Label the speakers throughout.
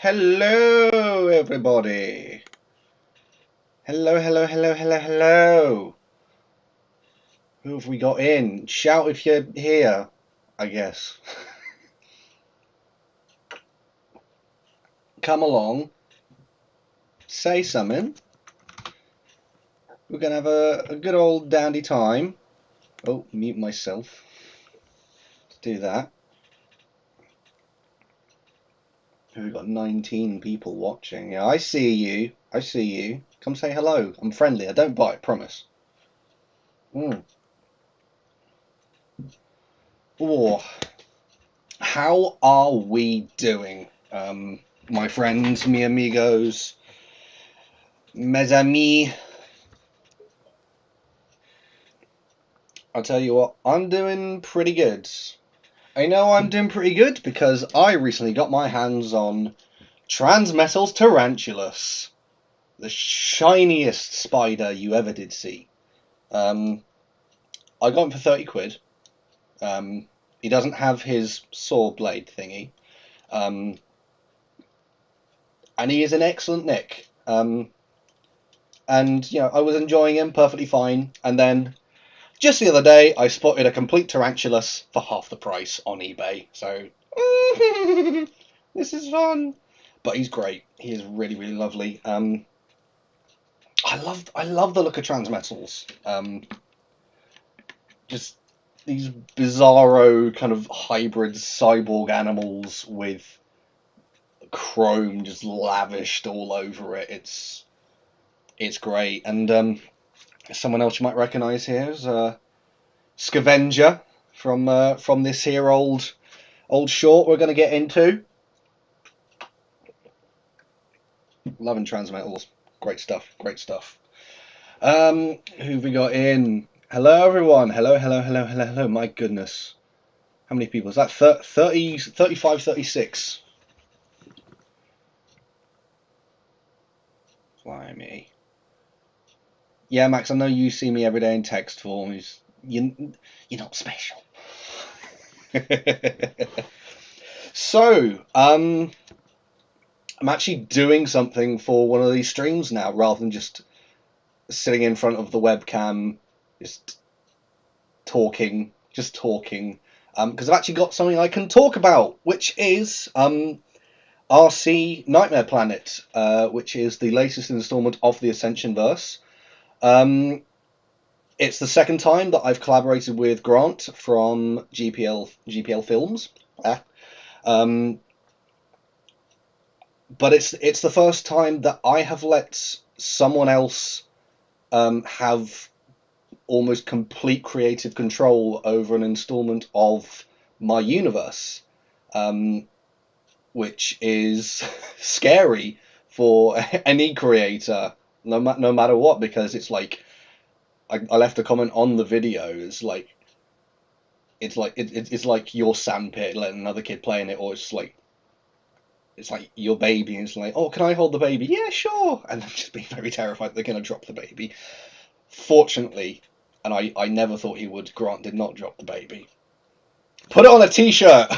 Speaker 1: Hello, everybody. Hello, hello, hello, hello, hello. Who have we got in? Shout if you're here, I guess. Come along. Say something. We're going to have a good old dandy time. Oh, mute myself. Let's do that. We've got 19 people watching. Yeah, I see you. I see you. Come say hello. I'm friendly. I don't bite, promise. Oh, how are we doing, my friends, mi amigos, mes amis? I'll tell you what, I'm doing pretty good. I know I'm doing pretty good because I recently got my hands on Transmetal's Tarantulas, the shiniest spider you ever did see. I got him for 30 quid. He doesn't have his saw blade thingy. And he is an excellent nick. And, you know, I was enjoying him perfectly fine. And then, just the other day, I spotted a complete Tarantulas for half the price on eBay. So, this is fun. But he's great. He is really, really lovely. I love the look of Transmetals. Just these bizarro kind of hybrid cyborg animals with chrome just lavished all over it. It's great. And someone else you might recognise here is Scavenger from this here old short we're going to get into. Loving Transmetals. Great stuff. Great stuff. Who've we got in? Hello, everyone. Hello, hello, hello, hello, hello. My goodness. How many people? Is that 30, 35, 36? Blimey. Yeah, Max, I know you see me every day in text form. You're not special. So, I'm actually doing something for one of these streams now, rather than just sitting in front of the webcam, just talking. Because I've actually got something I can talk about, which is Arcee Nightmare Planet, which is the latest installment of the Ascension verse. It's the second time that I've collaborated with Grant from GPL Films. But it's the first time that I have let someone else have almost complete creative control over an installment of my universe, which is scary for any creator, no matter what, because it's like I left a comment on the video. It's like your sandpit letting another kid play in it, or it's like your baby, and it's like, oh, can I hold the baby? Yeah, sure. And I'm just being very terrified they're going to drop the baby. Fortunately, and I never thought he would, Grant did not drop the baby. Put it on a t-shirt.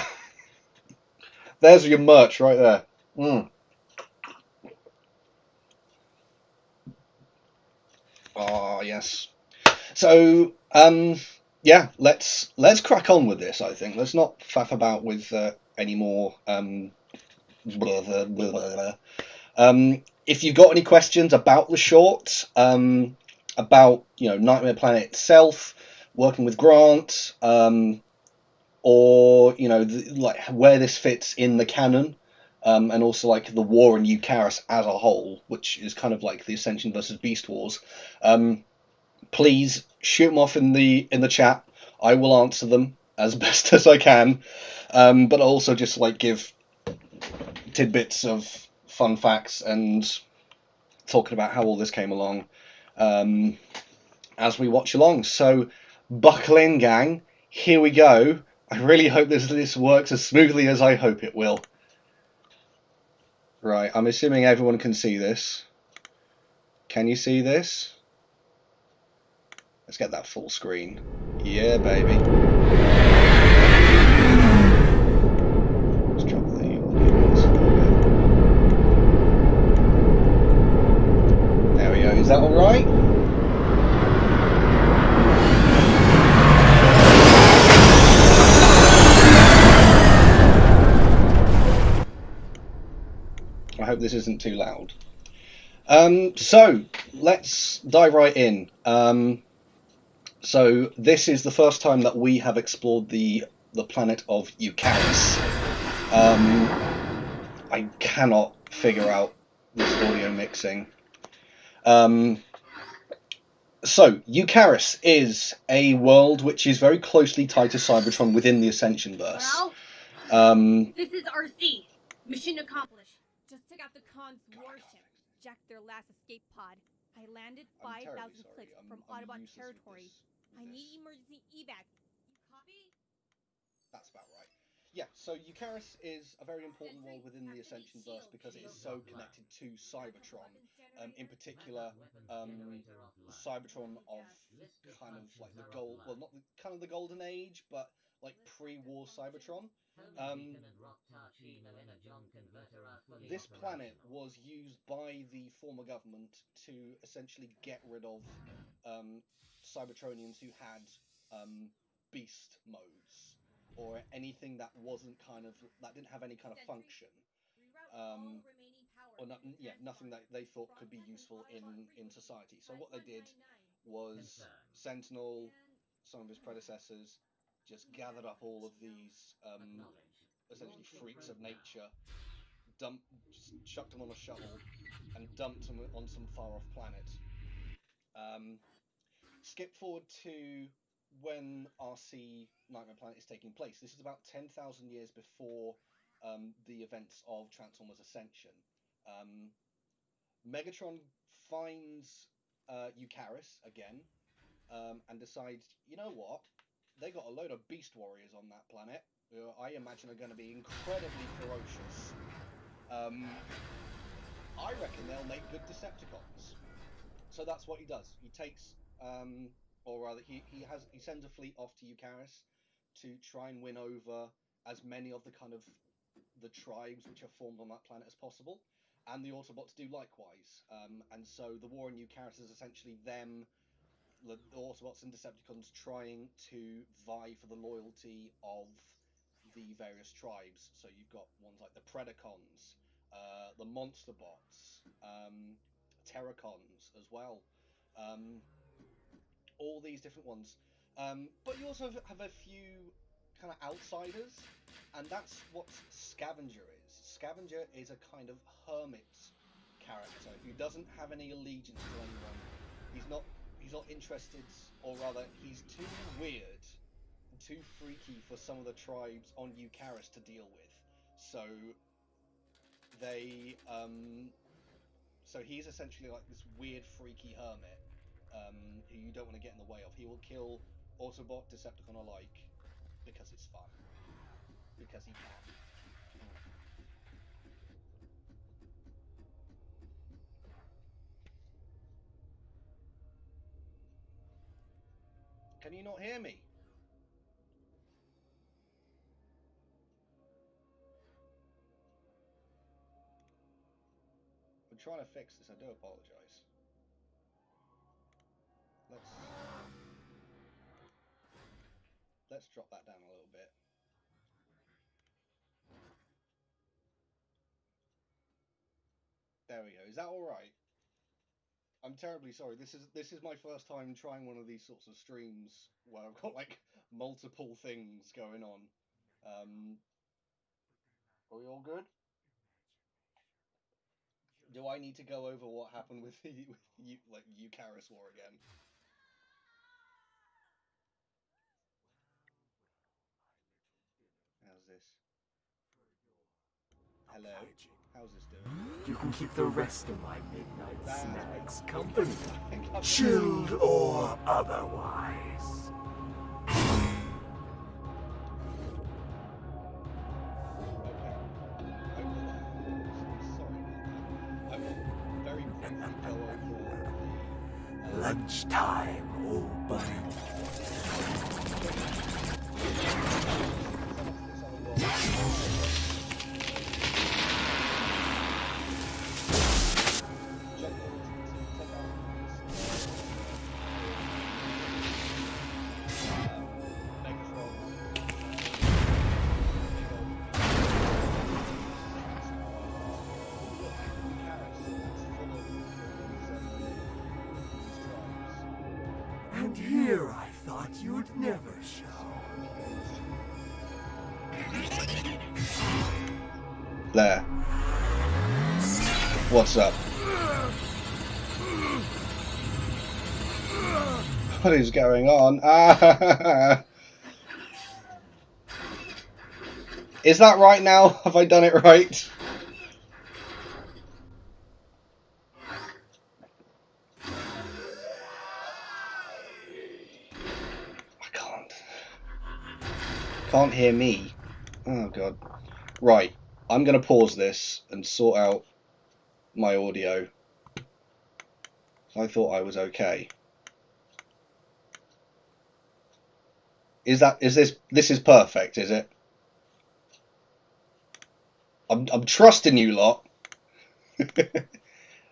Speaker 1: There's your merch right there. Oh, yes. So, yeah, let's crack on with this, I think. Let's not faff about with any more if you've got any questions about the short, about, you know, Nightmare Planet itself, working with Grant, or, you know, like where this fits in the canon, and also like the war in Eucharis as a whole, which is kind of like the Ascension versus Beast Wars, please shoot them off in the chat. I will answer them as best as I can, but also just like give tidbits of fun facts and talking about how all this came along as we watch along. So buckle in, gang. Here we go. I really hope this works as smoothly as I hope it will. Right, I'm assuming everyone can see this. Can you see this? Let's get that full screen. Yeah, baby. Let's drop the audio. hope this isn't too loud. So let's dive right in. So this is the first time that we have explored the planet of Eucharis. I cannot figure out this audio mixing. So Eucharis is a world which is very closely tied to Cybertron within the Ascension verse.
Speaker 2: This is Arcee. Mission accomplished.
Speaker 3: Just took out the Khan's warship, jacked their last escape pod. I landed 5,000 clicks from Autobot territory. I need emergency evac. You copy?
Speaker 1: That's about right. Yeah, so Eucharis is a very important world within the Ascension verse because it is so connected to Cybertron. In particular, Cybertron of kind of like the gold, well, not the, kind of the golden age, but like pre-war Cybertron. This planet was used by the former government to essentially get rid of Cybertronians who had beast modes, or anything that wasn't that didn't have any kind of function, or nothing that they thought could be useful in society. So what they did was Sentinel, some of his predecessors, just gathered up all of these essentially freaks of nature, just chucked them on a shuttle, and dumped them on some far-off planet. Skip forward to when Arcee Nightmare Planet is taking place. This is about 10,000 years before the events of Transformers Ascension. Megatron finds Eucharis again and decides, you know what? They got a load of beast warriors on that planet. I imagine are going to be incredibly ferocious. I reckon they'll make good Decepticons. So that's what he does. He takes, or rather, he sends a fleet off to Eucharis to try and win over as many of the the tribes which are formed on that planet as possible, and the Autobots do likewise. And so the war in Eucharis is essentially them, the Autobots and Decepticons, trying to vie for the loyalty of the various tribes. So you've got ones like the Predacons, the Monster Bots, Terracons as well. All these different ones. But you also have a few kind of outsiders, and that's what Scavenger is. Scavenger is a kind of hermit character who doesn't have any allegiance to anyone. He's not interested, or rather, he's too weird, too freaky for some of the tribes on Eucharis to deal with. So they, so he's essentially like this weird, freaky hermit who you don't want to get in the way of. He will kill Autobot, Decepticon alike because it's fun, because he can. Can you not hear me? I'm trying to fix this. I do apologise. Let's drop that down a little bit. There we go. Is that all right? I'm terribly sorry. This is my first time trying one of these sorts of streams where I've got like multiple things going on. Are we all good? Do I need to go over what happened with Eucharis War again? How's this? Hello. How's this doing?
Speaker 4: You can keep the rest of my midnight snacks company, chilled or otherwise. Lunchtime, old buddy. here I thought you'd never show.
Speaker 1: There. What's up? What is going on? Ah! Is that right now? Have I done it right? I can't hear me. Oh god. Right. I'm going to pause this and sort out my audio. I thought I was okay. Is this perfect, is it? I'm trusting you lot.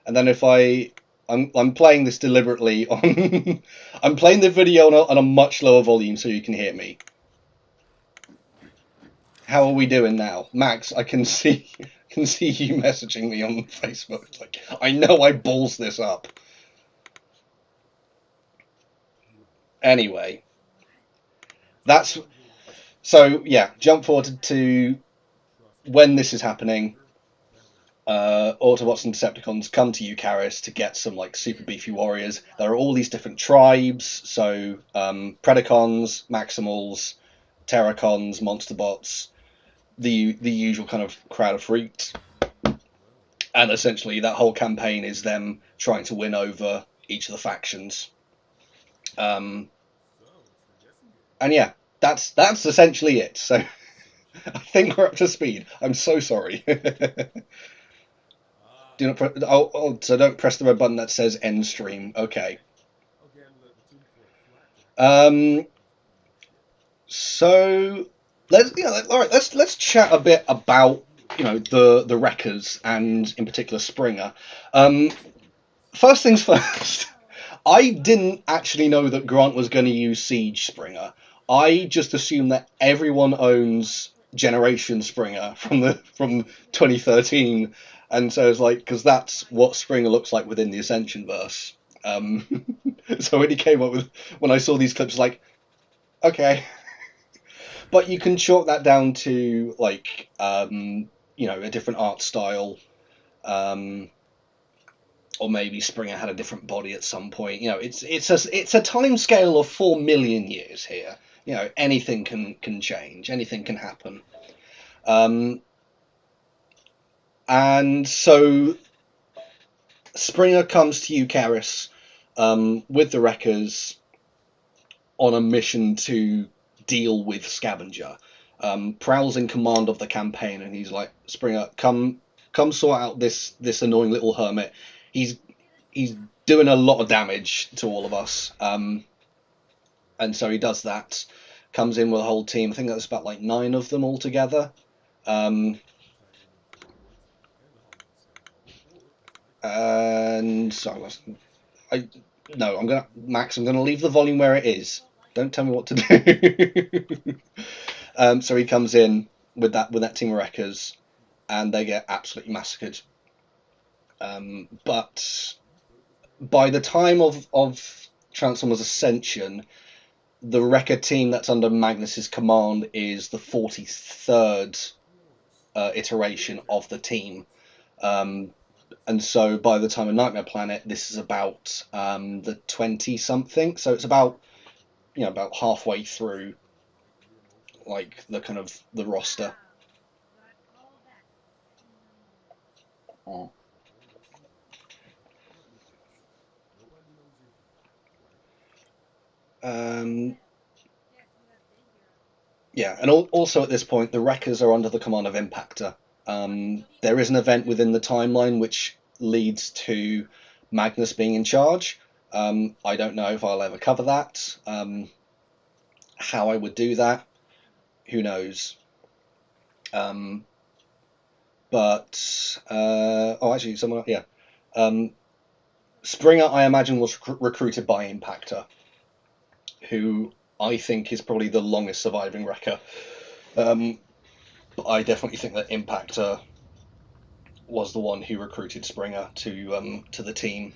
Speaker 1: And then if I'm playing this deliberately on I'm playing the video on a much lower volume so you can hear me. How are we doing now? Max, I can see you messaging me on Facebook. It's like, I know I balls this up. Anyway. So yeah, jump forward to when this is happening. Autobots and Decepticons come to Eucharis to get some like super beefy warriors. There are all these different tribes, so Predacons, Maximals, Terracons, Monsterbots, the usual kind of crowd of freaks. And essentially that whole campaign is them trying to win over each of the factions. And yeah, that's essentially it. So I think we're up to speed. I'm so sorry. Do not so don't press the red button that says end stream. Okay. So let's chat a bit about the Wreckers and in particular Springer. First things first. I didn't actually know that Grant was going to use Siege Springer. I just assumed that everyone owns Generation Springer from 2013, and so it's like, because that's what Springer looks like within the Ascension verse. So when he came up with, when I saw these clips, like, okay, but you can chalk that down to like a different art style. Or maybe Springer had a different body at some point. It's a time scale of 4 million years here. Anything can change, anything can happen. And so Springer comes to Eucharis with the Wreckers on a mission to deal with Scavenger. Prowl's in command of the campaign, and he's like, Springer, come sort out this annoying little hermit. He's doing a lot of damage to all of us, and so he does that. Comes in with a whole team. I think that's about like 9 of them altogether. And sorry, I'm gonna leave the volume where it is. Don't tell me what to do. So he comes in with that team of Wreckers, and they get absolutely massacred. But by the time of Transformers Ascension, the Wrecker team that's under Magnus's command is the 43rd iteration of the team. And so by the time of Nightmare Planet, this is about the 20-something. So it's about halfway through like the kind of the roster. Oh. Yeah, and also at this point, the Wreckers are under the command of Impactor. There is an event within the timeline which leads to Magnus being in charge. I don't know if I'll ever cover that. How I would do that, who knows? Actually, someone, yeah. Springer, I imagine, was recruited by Impactor, who I think is probably the longest surviving Wrecker. But I definitely think that Impactor was the one who recruited Springer to the team.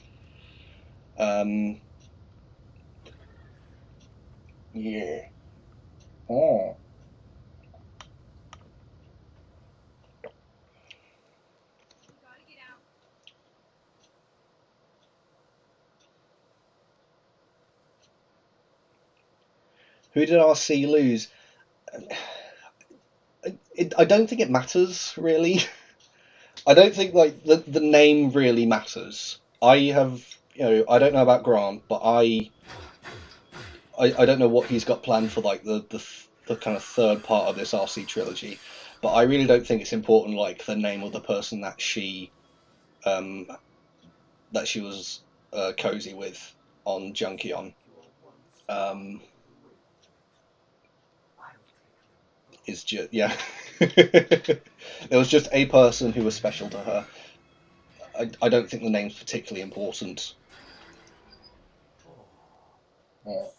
Speaker 1: Yeah. Oh.
Speaker 3: We gotta get out.
Speaker 1: Who did Arcee lose? I don't think it matters really. I don't think like the name really matters. I have, I don't know about Grant, but I don't know what he's got planned for like the kind of third part of this Arcee trilogy, but I really don't think it's important like the name of the person um that she was cozy with on Junkion. Um, is just yeah. There was just a person who was special to her. I don't think the name's particularly important. Oh,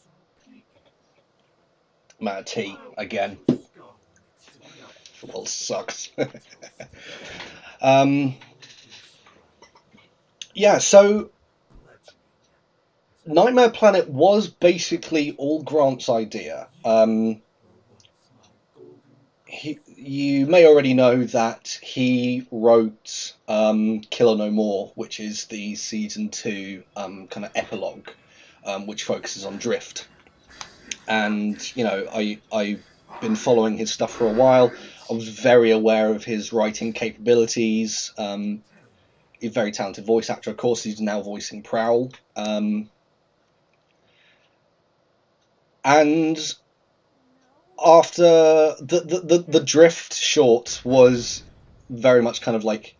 Speaker 1: Mad T again. The world sucks. Yeah, so Nightmare Planet was basically all Grant's idea. You may already know that he wrote Kill or No More, which is the season 2 kind of epilogue, which focuses on Drift. And I've been following his stuff for a while. I was very aware of his writing capabilities. He's a very talented voice actor. Of course, he's now voicing Prowl. And after the Drift short was very much kind of like,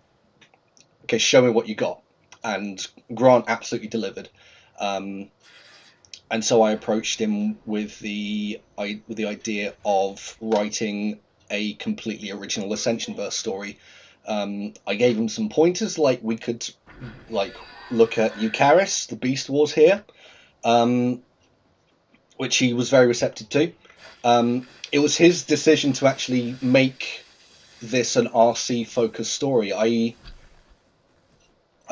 Speaker 1: okay, show me what you got, and Grant absolutely delivered. And so I approached him with the idea of writing a completely original Ascension-verse story. I gave him some pointers, like we could like look at Eucharis, the Beast Wars here, which he was very receptive to. It was his decision to actually make this an Arcee focused story. I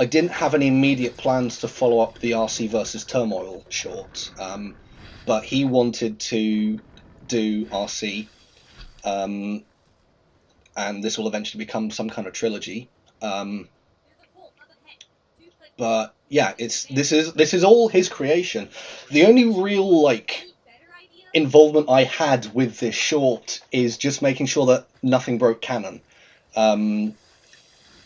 Speaker 1: didn't have any immediate plans to follow up the Arcee versus Turmoil short, but he wanted to do Arcee, and this will eventually become some kind of trilogy. But yeah, this is all his creation. The only real like involvement I had with this short is just making sure that nothing broke canon. I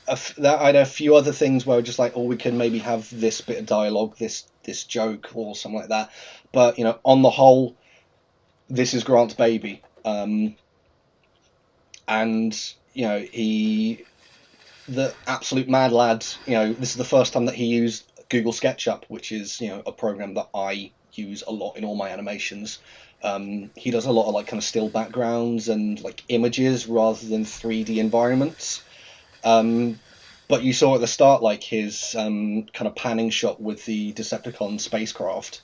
Speaker 1: had a few other things where I was just like, oh, we can maybe have this bit of dialogue, this joke, or something like that. But on the whole, this is Grant's baby, and the absolute mad lad. This is the first time that he used Google SketchUp, which is a program that I use a lot in all my animations. He does a lot of like kind of still backgrounds and like images rather than 3D environments. But you saw at the start like his kind of panning shot with the Decepticon spacecraft,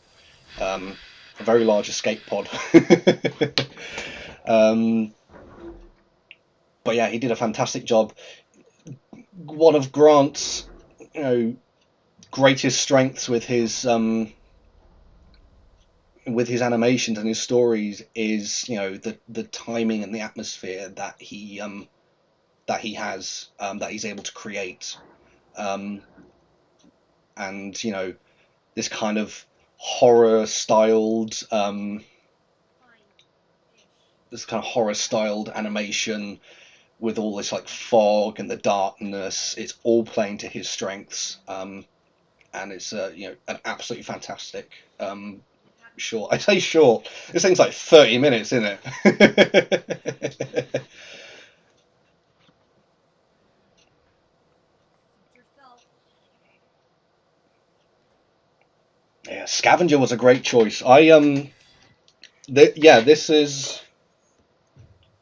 Speaker 1: a very large escape pod. But yeah, he did a fantastic job. One of Grant's greatest strengths with his animations and his stories is the timing and the atmosphere that he has, that he's able to create, and this kind of horror styled animation with all this like fog and the darkness. It's all playing to his strengths, and it's an absolutely fantastic short. I say short. This thing's like 30 minutes, isn't it? Yeah, Scavenger was a great choice. This is.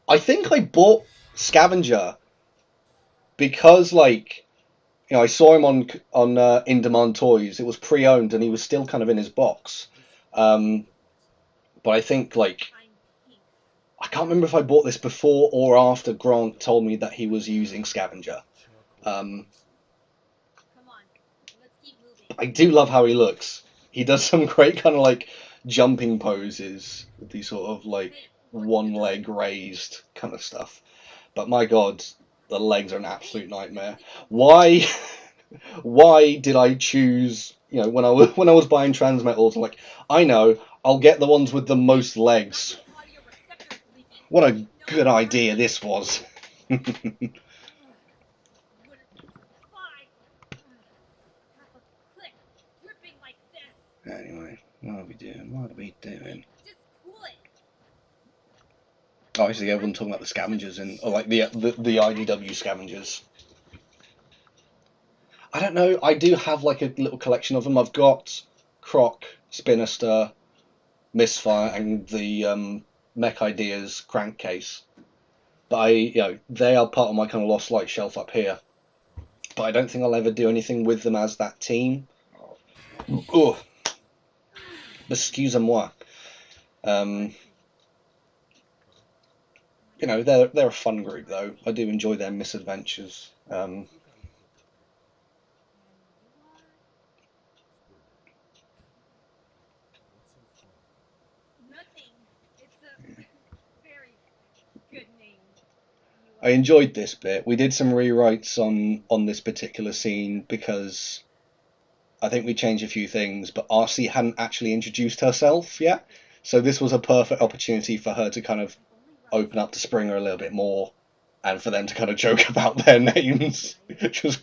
Speaker 1: I think I bought Scavenger because I saw him on In Demand Toys. It was pre-owned and he was still kind of in his box. But I think I can't remember if I bought this before or after Grant told me that he was using Scavenger. I do love how he looks. He does some great kind of like jumping poses with these sort of like one leg raised kind of stuff. But my God, the legs are an absolute nightmare. Why did I choose? You know, when I was buying Transmetals, I'm like, I know I'll get the ones with the most legs. What a good idea this was. Anyway, what are we doing? What are we doing? Obviously, everyone talking about the scavengers or like the IDW scavengers. I don't know. I do have like a little collection of them. I've got Croc, Spinister, Misfire, and the Mech Ideas crankcase. But they are part of my kind of Lost Light shelf up here. But I don't think I'll ever do anything with them as that team. Oh, excusez-moi. They're a fun group though. I do enjoy their misadventures. I enjoyed this bit. We did some rewrites on this particular scene because I think we changed a few things, but Arcee hadn't actually introduced herself yet. So this was a perfect opportunity for her to kind of open up to Springer a little bit more and for them to kind of joke about their names. Which was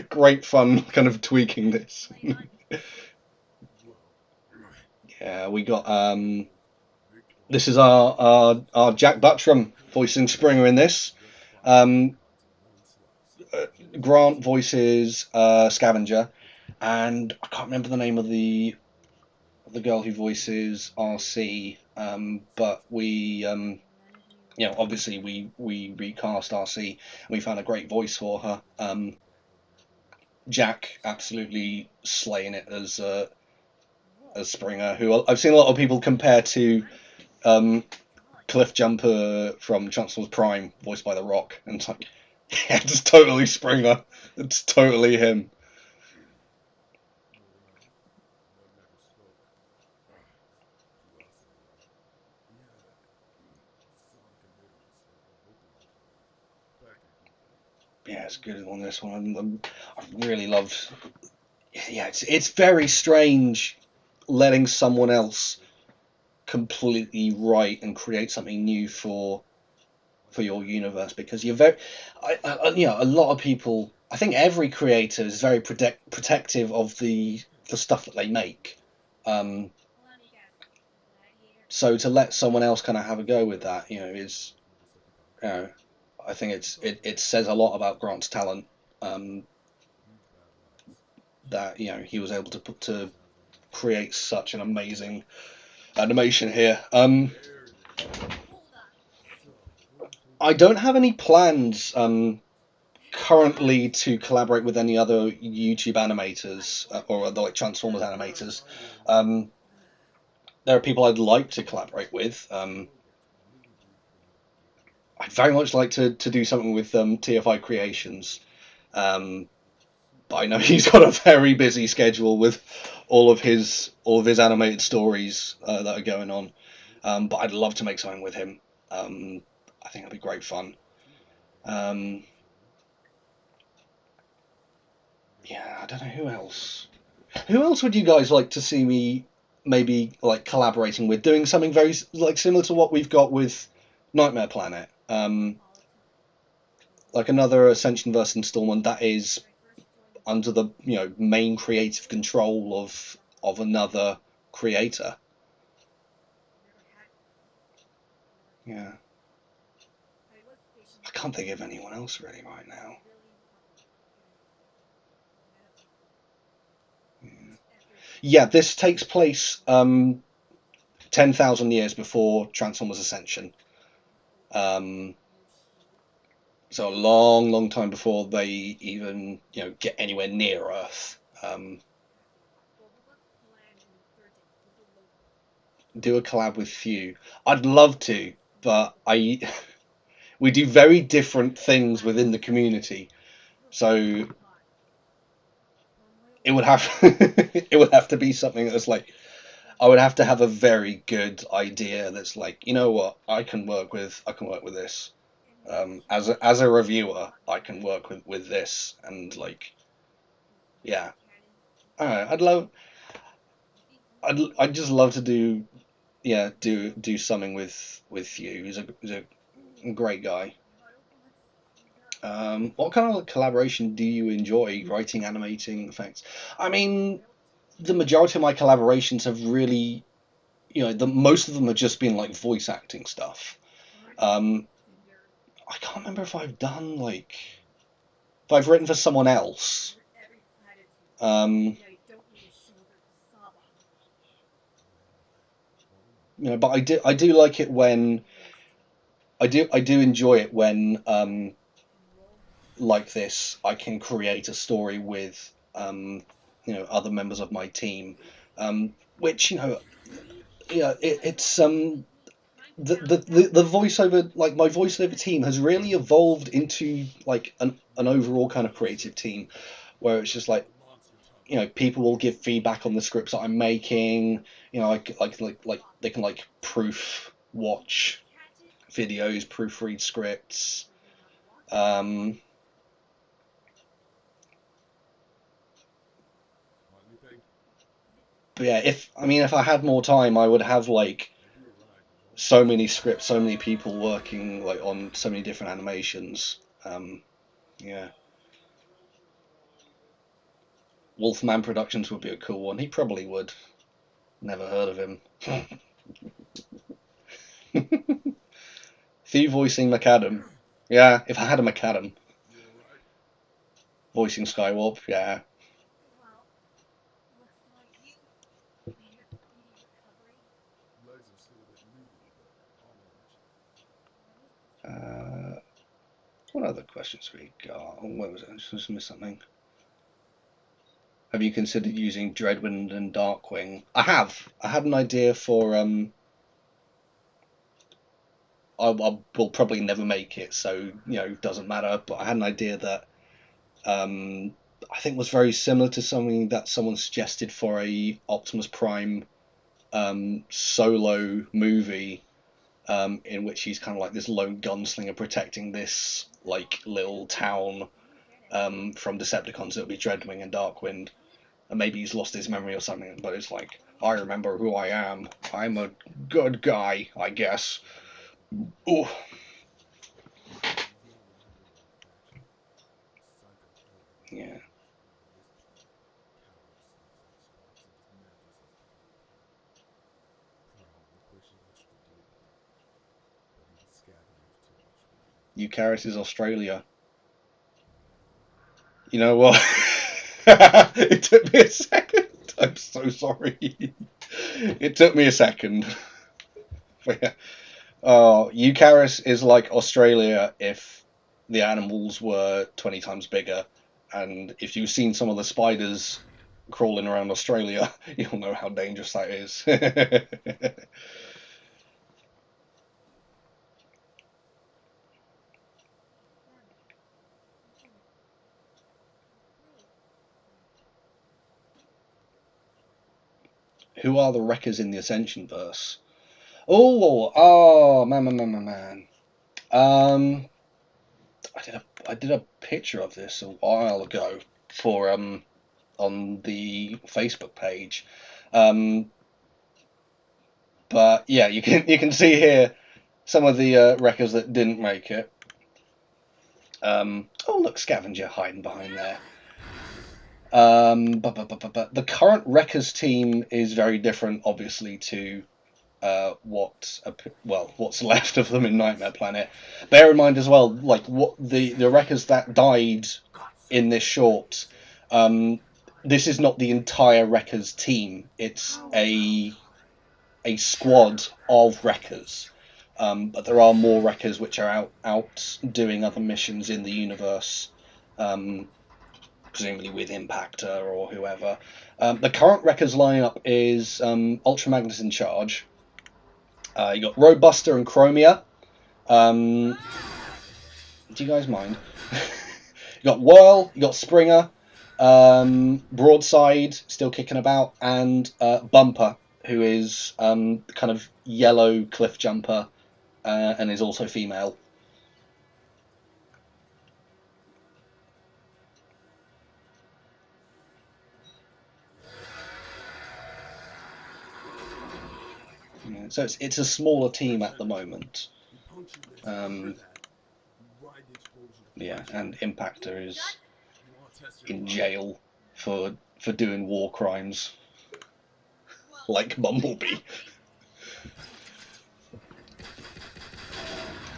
Speaker 1: great fun kind of tweaking this. Yeah, we got this is our Jack Buttram voicing Springer in this. Grant voices Scavenger, and I can't remember the name of the girl who voices Arcee, but we obviously we recast Arcee and we found a great voice for her. Jack absolutely slaying it as Springer, who I've seen a lot of people compare to Cliff Jumper from Transformers Prime, voiced by The Rock, and it's like, yeah, it's totally Springer. It's totally him. Yeah, it's good on this one. I really loved. Yeah, it's very strange letting someone else completely write and create something new for your universe, because you're very, a lot of people. I think every creator is very protective of the stuff that they make. So to let someone else kind of have a go with that, is, I think it says a lot about Grant's talent. That he was able to create such an amazing animation here. I don't have any plans currently to collaborate with any other YouTube animators or other like Transformers animators. There are people I'd like to collaborate with. I'd very much like to do something with TFI Creations. But I know he's got a very busy schedule with all of his animated stories that are going on. But I'd love to make something with him. I think it'd be great fun. Yeah, I don't know who else. Who else would you guys like to see me maybe like collaborating with, doing something very like similar to what we've got with Nightmare Planet? Like another Ascension verse installment that is under the main creative control of another creator. Yeah. I can't think of anyone else really right now. Yeah, this takes place 10,000 years before Transformers Ascension. So a long, long time before they even get anywhere near Earth. Do a collab with Few. I'd love to, but we do very different things within the community, so it would have it would have to be something that's like I would have to have a very good idea that's like, you know what, I can work with this. As a reviewer, I can work with this, and like, yeah. I don't know, I'd just love to do something with you. He's a great guy. What kind of collaboration do you enjoy? Writing, animating, effects? I mean, the majority of my collaborations have really, most of them have just been like voice acting stuff. I can't remember if I've done like if I've written for someone else. But I do like it when I do enjoy it when like this I can create a story with other members of my team, which it's the voiceover, like my voiceover team has really evolved into like an overall kind of creative team where it's just like people will give feedback on the scripts that I'm making, like they can like watch videos, proofread scripts. But yeah, if I had more time, I would have like so many scripts, so many people working like on so many different animations. Yeah. Wolfman Productions would be a cool one. He probably would. Never heard of him. Thea voicing McAdam. Yeah, if I had a McAdam. Voicing Skywarp, yeah. What other questions we got? Oh, where was it? I just missed something. Have you considered using Dreadwind and Darkwing? I have. I had an idea for I will probably never make it, so it doesn't matter. But I had an idea that I think was very similar to something that someone suggested for a Optimus Prime solo movie, in which he's kind of like this lone gunslinger protecting this like little town from Decepticons. It'll be Dreadwing and Darkwind, and maybe he's lost his memory or something. But it's like, I remember who I am. I'm a good guy, I guess. Ooh. Yeah. Eucharis is Australia. You know what? It took me a second. I'm so sorry. It took me a second. Yeah. Eucharis is like Australia if the animals were 20 times bigger. And if you've seen some of the spiders crawling around Australia, you'll know how dangerous that is. Who are the wreckers in the Ascension verse? Oh, man. I did a picture of this a while ago for on the Facebook page, but yeah, you can see here some of the wreckers that didn't make it. Oh look, Scavenger hiding behind there. But the current wreckers team is very different, obviously, to what's left of them in Nightmare Planet. Bear in mind as well, like what the wreckers that died in this short. This is not the entire wreckers team. It's a squad of wreckers. But there are more wreckers which are out doing other missions in the universe, presumably with Impactor or whoever. The current wreckers lineup is Ultra Magnus in charge. You got Roadbuster and Chromia. Do you guys mind? You got Whirl, you got Springer, Broadside still kicking about, and Bumper, who is kind of yellow cliff jumper and is also female. Yeah, so it's a smaller team at the moment. Yeah, and Impactor is in jail for doing war crimes, like Bumblebee.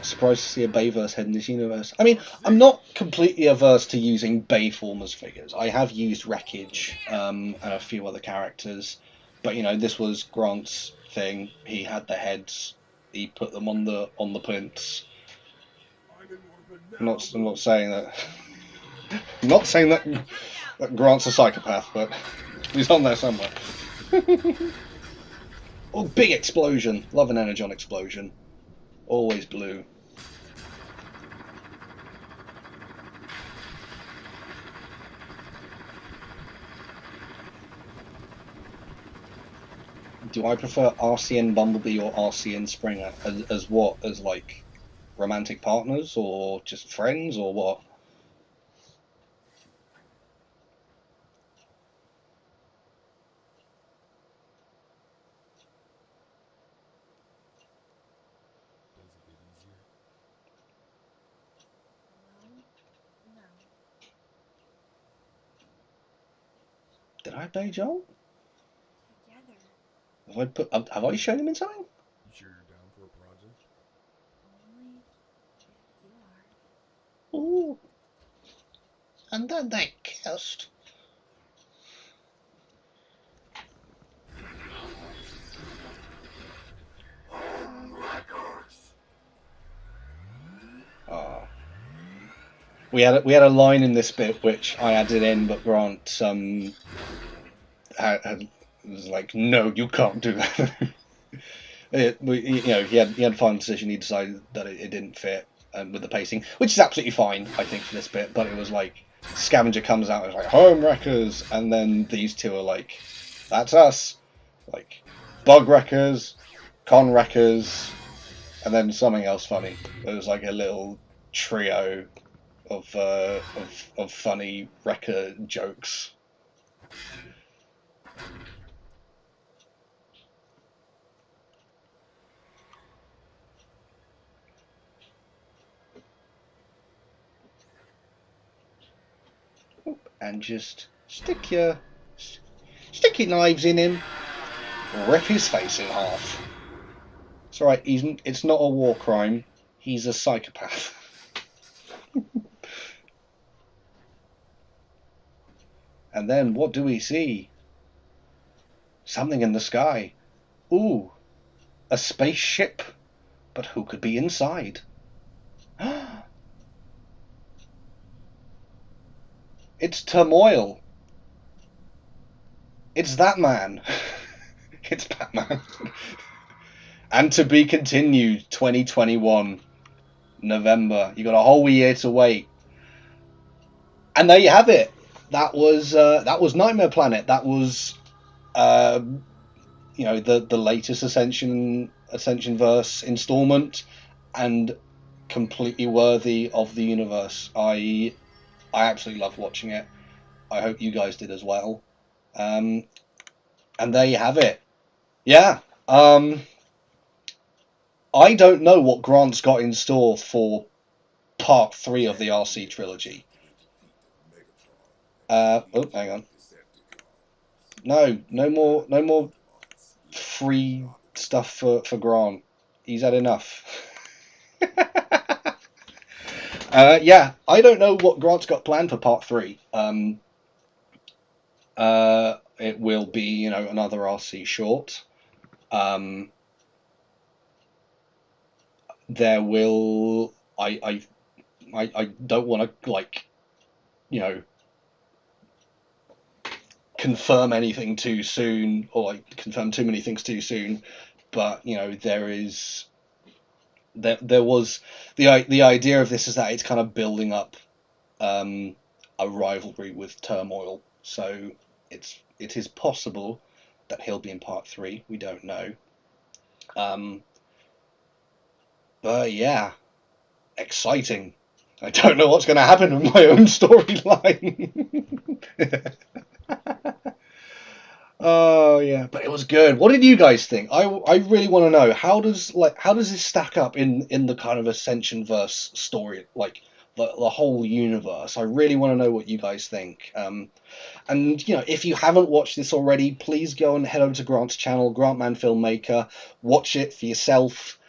Speaker 1: Surprised to see a Bayverse head in this universe. I mean, I'm not completely averse to using Bayform as figures. I have used Wreckage and a few other characters, but you know, this was Grant's thing. He had the heads. He put them on the plinths. I'm not saying that. I'm not saying that Grant's a psychopath, but he's on there somewhere. Oh, big explosion! Love an energon explosion. Always blue. Do I prefer Arcee and Bumblebee or Arcee and Springer? As what? As like romantic partners or just friends or what? Did I play Joel? Have I shown him in something?
Speaker 4: You sure you're down for a project?
Speaker 3: Only if you are.
Speaker 1: Ooh. And then they kissed. Ah. We had a line in this bit which I added in, but Grant was like, "No, you can't do that." He had a final decision. He decided that it didn't fit with the pacing, which is absolutely fine, I think, for this bit. But it was like Scavenger comes out and is like, "Home Wreckers," and then these two are like, "That's us," like Bug Wreckers, Con Wreckers, and then something else funny. It was like a little trio of funny wrecker jokes. And just stick your knives in him, rip his face in half. It's alright, it's not a war crime, he's a psychopath. And then what do we see? Something in the sky. Ooh, a spaceship. But who could be inside? It's Turmoil. It's that man. It's Batman. And to be continued, 2021, November. You got a whole year to wait. And there you have it. That was Nightmare Planet. That was the latest Ascension verse installment, and completely worthy of the universe. I absolutely loved watching it. I hope you guys did as well. And there you have it. Yeah. I don't know what Grant's got in store for part 3 of the Arcee trilogy. Hang on. No more free stuff for Grant. He's had enough. Yeah, I don't know what Grant's got planned for part 3. It will be, another Arcee short. There will I don't want to confirm anything too soon, or confirm too many things too soon, but there was the idea of this is that it's kind of building up a rivalry with Turmoil, so it is possible that he'll be in part 3. We don't know. But yeah, exciting. I don't know what's going to happen with my own storyline. Oh yeah, but it was good. What did you guys think? I really want to know, how does this stack up in the kind of Ascension verse story, like the whole universe? I really want to know what you guys think. And you know, if you haven't watched this already, please go and head over to Grant's channel, Grantman Filmmaker. Watch it for yourself.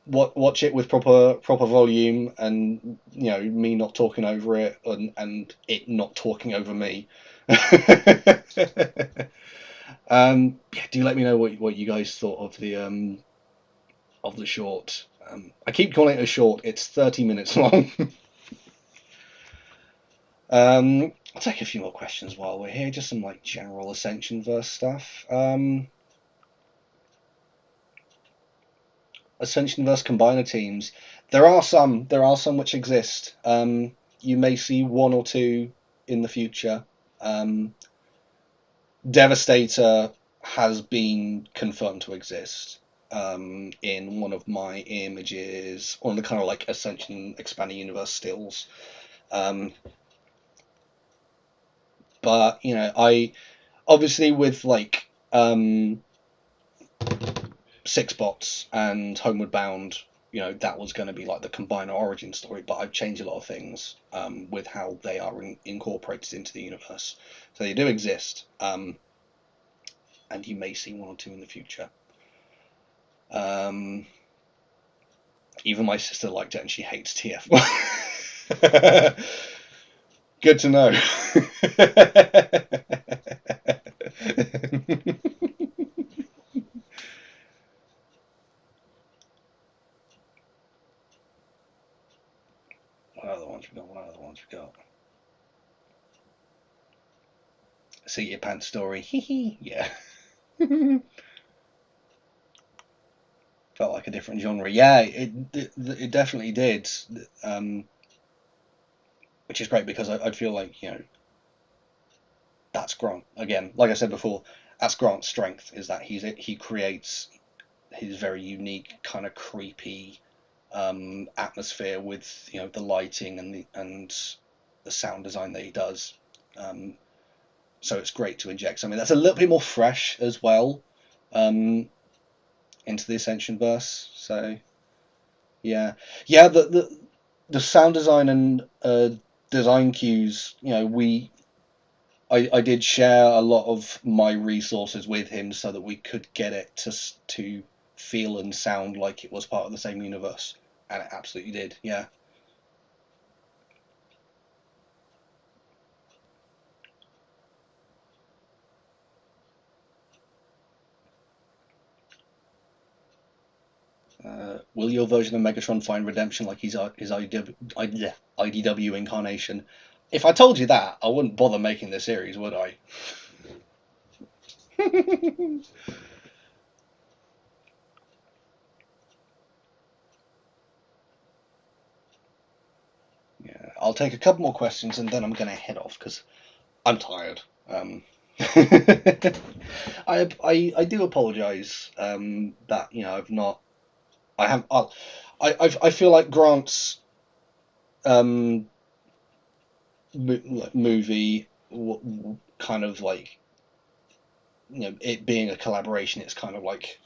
Speaker 1: Watch it with proper volume, and you know, me not talking over it, and it not talking over me. Yeah, do let me know what you guys thought of the short. I keep calling it a short. It's 30 minutes long. I'll take a few more questions while we're here. Just some like general Ascension verse stuff. Ascension verse combiner teams. There are some which exist. You may see one or two in the future. Devastator has been confirmed to exist in one of my images, one of the kind of like Ascension expanding universe stills. But you know, I obviously with like Six Bots and Homeward Bound, you know, that was going to be like the combiner origin story, but I've changed a lot of things with how they are incorporated into the universe. So they do exist, and you may see one or two in the future. Even my sister liked it, and she hates TF. Good to know. What other ones we got? See your pants story. Yeah. Felt like a different genre. Yeah, it definitely did. Which is great, because I'd feel like, you know, that's Grant again. Like I said before, that's Grant's strength, is that he creates his very unique kind of creepy atmosphere with, you know, the lighting and the sound design that he does. So it's great to inject something that's a little bit more fresh as well into the Ascension verse. So yeah, the sound design and design cues. You know, I did share a lot of my resources with him so that we could get it to feel and sound like it was part of the same universe, and it absolutely did. Yeah. Will your version of Megatron find redemption like his IDW incarnation? If I told you that, I wouldn't bother making this series, would I? Yeah, I'll take a couple more questions and then I'm going to head off because I'm tired. I do apologise that, you know, I feel like Grant's movie kind of like, you know, it being a collaboration, it's kind of like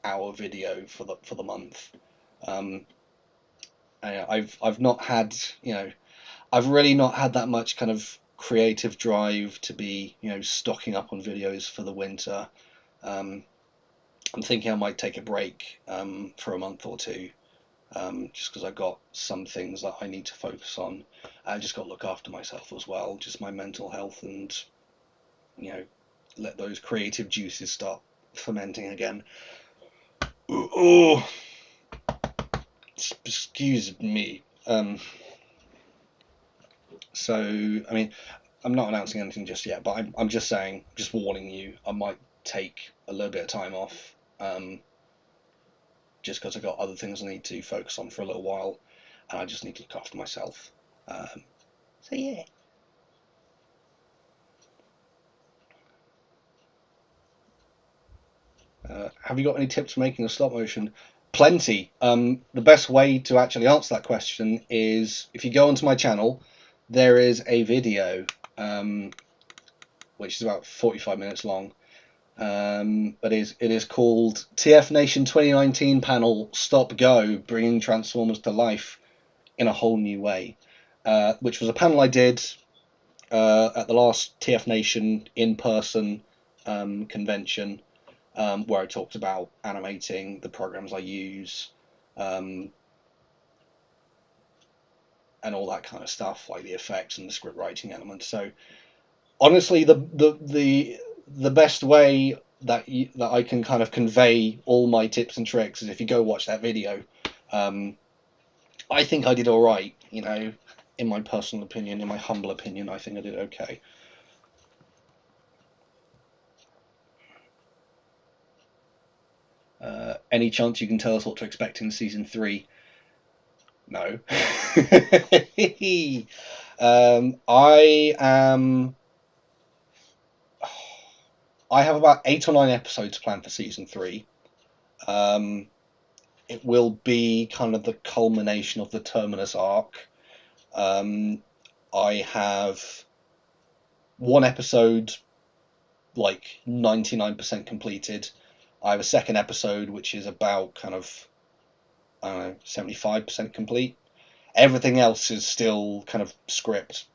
Speaker 1: our video for the month. I've not had, you know, I've really not had that much kind of creative drive to be, you know, stocking up on videos for the winter. I'm thinking I might take a break for a month or two, just because I've got some things that I need to focus on. I just got to look after myself as well, just my mental health, and, you know, let those creative juices start fermenting again. Oh, excuse me. So, I mean, I'm not announcing anything just yet, but I'm just saying, just warning you, I might take a little bit of time off, just because I've got other things I need to focus on for a little while, and I just need to look after myself. So yeah. Have you got any tips for making a stop motion? Plenty. The best way to actually answer that question is if you go onto my channel, there is a video which is about 45 minutes long. But it is called TF Nation 2019 panel Stop Go, Bringing Transformers to Life in a Whole New Way, which was a panel I did at the last TF Nation in-person convention, where I talked about animating, the programs I use, and all that kind of stuff, like the effects and the script writing elements. So honestly, the best way that I can kind of convey all my tips and tricks is if you go watch that video. I think I did all right, you know, in my personal opinion, in my humble opinion. I think I did okay. Any chance you can tell us what to expect in season 3? No. I have about 8 or 9 episodes planned for season 3. It will be kind of the culmination of the Terminus arc. I have 1 episode like 99% completed. I have a second episode which is about kind of, I don't know, 75% complete. Everything else is still kind of script.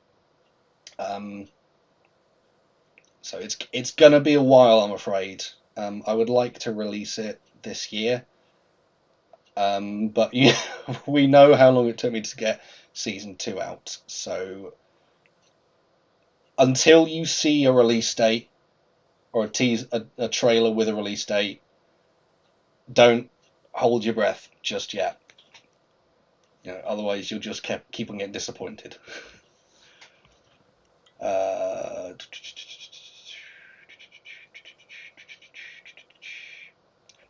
Speaker 1: So it's gonna be a while, I'm afraid. I would like to release it this year, but yeah, we know how long it took me to get season 2 out. So until you see a release date or a trailer with a release date, don't hold your breath just yet. You know, otherwise you'll just keep on getting disappointed.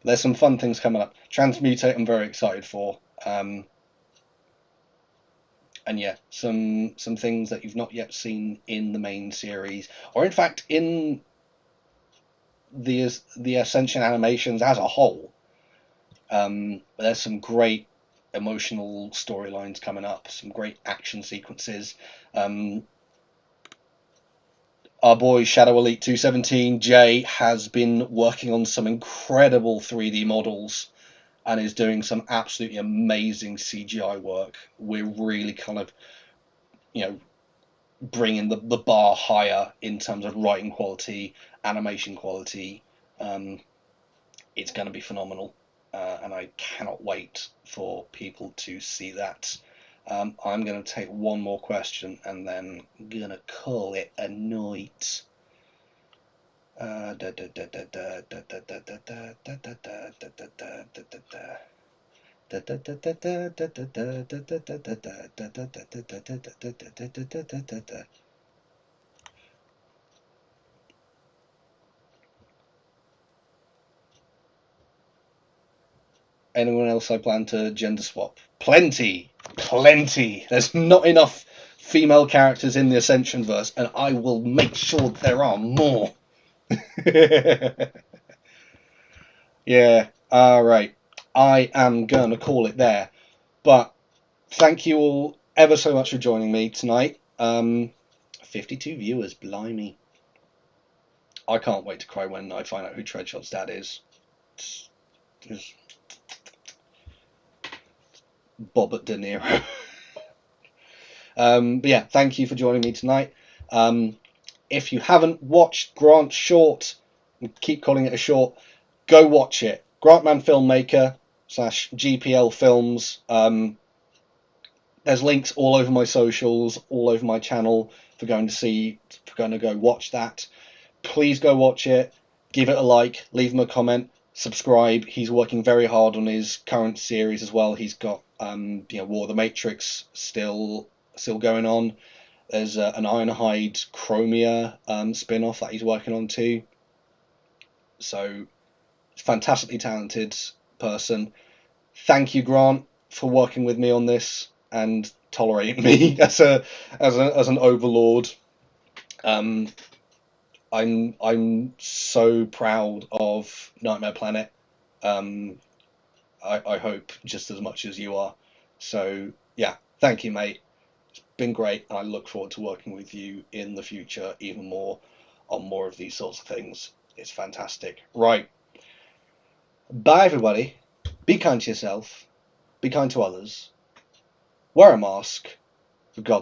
Speaker 1: There's some fun things coming up. Transmutate, I'm very excited for. And yeah, some things that you've not yet seen in the main series, or in fact in the Ascension animations as a whole. There's some great emotional storylines coming up, some great action sequences. Our boy Shadow Elite 217, Jay, has been working on some incredible 3D models and is doing some absolutely amazing CGI work. We're really kind of, you know, bringing the bar higher in terms of writing quality, animation quality. It's going to be phenomenal, and I cannot wait for people to see that. I'm going to take one more question and then going to call it a night. Anyone else I plan to gender swap? Plenty. There's not enough female characters in the Ascension verse, and I will make sure there are more. Yeah, alright. I am going to call it there. But thank you all ever so much for joining me tonight. 52 viewers, blimey. I can't wait to cry when I find out who Treadshot's dad is. It's Bobbert De Niro. But yeah, thank you for joining me tonight. If you haven't watched Grant's short, keep calling it a short, go watch it. Grantman Filmmaker /GPL Films. There's links all over my socials, all over my channel for going to go watch that. Please go watch it. Give it a like. Leave him a comment. Subscribe. He's working very hard on his current series as well. He's got War of the Matrix still going on. There's an Ironhide Chromia spin-off that he's working on too. So, fantastically talented person. Thank you, Grant, for working with me on this and tolerating me as an overlord. I'm so proud of Nightmare Planet. I hope just as much as you are. So yeah, thank you, mate. It's been great, and I look forward to working with you in the future even more on more of these sorts of things. It's fantastic. Right. Bye, everybody. Be kind to yourself. Be kind to others. Wear a mask. For God's